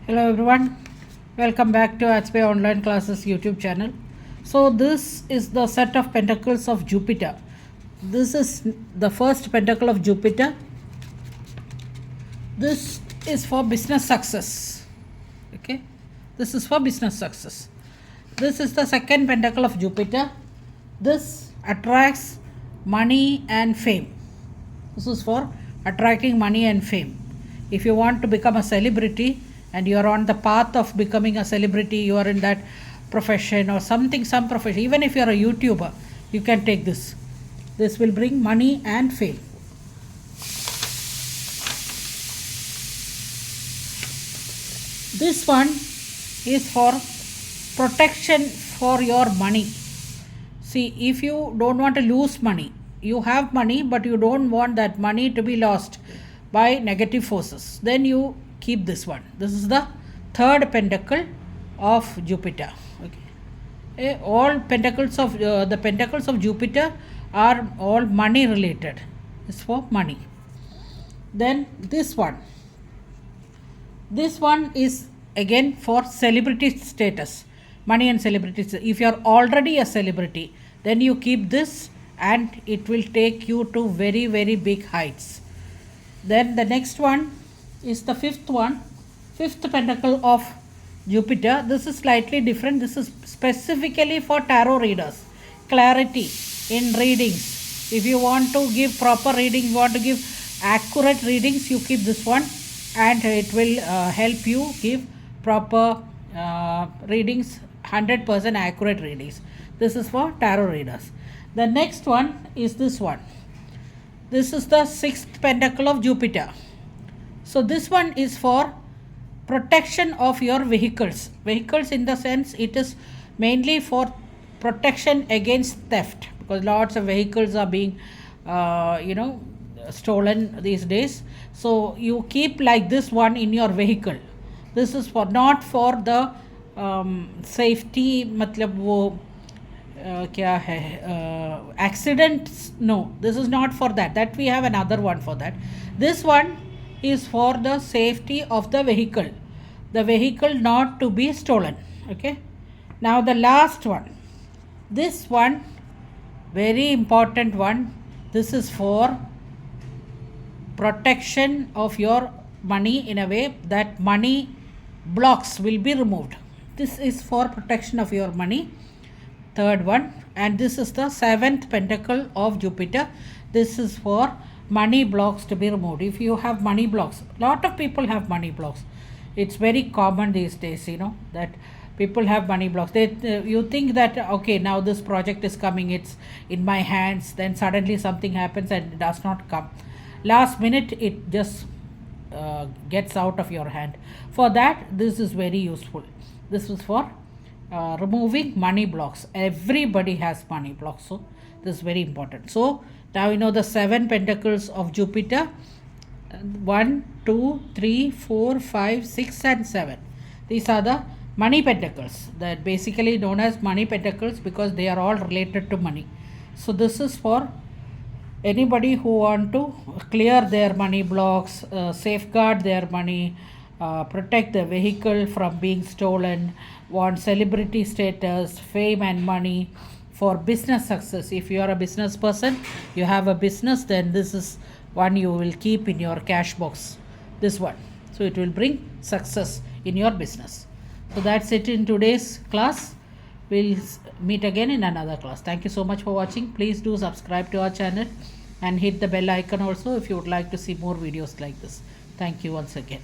Hello everyone, welcome back to AtsBay Online Classes YouTube channel. So this is the set of Pentacles of Jupiter. This is the first Pentacle of Jupiter. This is for business success. Okay, this is for business success. This is the second Pentacle of Jupiter. This attracts money and fame. This is for attracting money and fame. If you want to become a celebrity and you are on the path of becoming a celebrity, you are in that profession or something, some profession, even if you are a YouTuber, you can take this. This will bring money and fame. This one is for protection for your money. See, if you don't want to lose money, you have money but you don't want that money to be lost by negative forces, then you keep this one. This is the third Pentacle of Jupiter. Okay, all pentacles of the Pentacles of Jupiter are all money related. It's for money. Then this one is again for celebrity status, money and celebrity. If you are already a celebrity, then you keep this and it will take you to very, very big heights. Then the next one is the fifth Pentacle of Jupiter. This is slightly different. This is specifically for tarot readers. Clarity in readings. If you want to give proper reading, you want to give accurate readings, you keep this one and it will help you give proper readings, 100% accurate readings. This is for tarot readers. The next one is this one. This is the sixth Pentacle of Jupiter. So this one is for protection of your vehicles. Vehicles in the sense it is mainly for protection against theft, because lots of vehicles are being stolen these days. So you keep like this one in your vehicle. This is for not for the safety, matlab wo kya hai, accidents. No, this is not for that we have another one for that. This one is for the safety of the vehicle not to be stolen. Okay, now the last one, this one, very important one. This is for protection of your money in a way that money blocks will be removed. This is for protection of your money, third one. And this is the seventh Pentacle of Jupiter. This is for money blocks to be removed. If you have money blocks, lot of people have money blocks. It's very common these days, that people have money blocks. You think that okay, now this project is coming, it's in my hands, then suddenly something happens and it does not come. Last minute it just gets out of your hand. For that, this is very useful. This is for removing money blocks. Everybody has money blocks, so this is very important. So now you know the 7 Pentacles of Jupiter. 1, 2, 3, 4, 5, 6 and 7. These are the money pentacles, that basically known as money pentacles because they are all related to money. So this is for anybody who want to clear their money blocks, safeguard their money, protect the vehicle from being stolen, want celebrity status, fame and money, for business success. If you are a business person, you have a business, then this is one you will keep in your cash box, this one. So it will bring success in your business. So that's it in today's class. We'll meet again in another class. Thank you so much for watching. Please do subscribe to our channel and hit the bell icon also if you would like to see more videos like this. Thank you once again.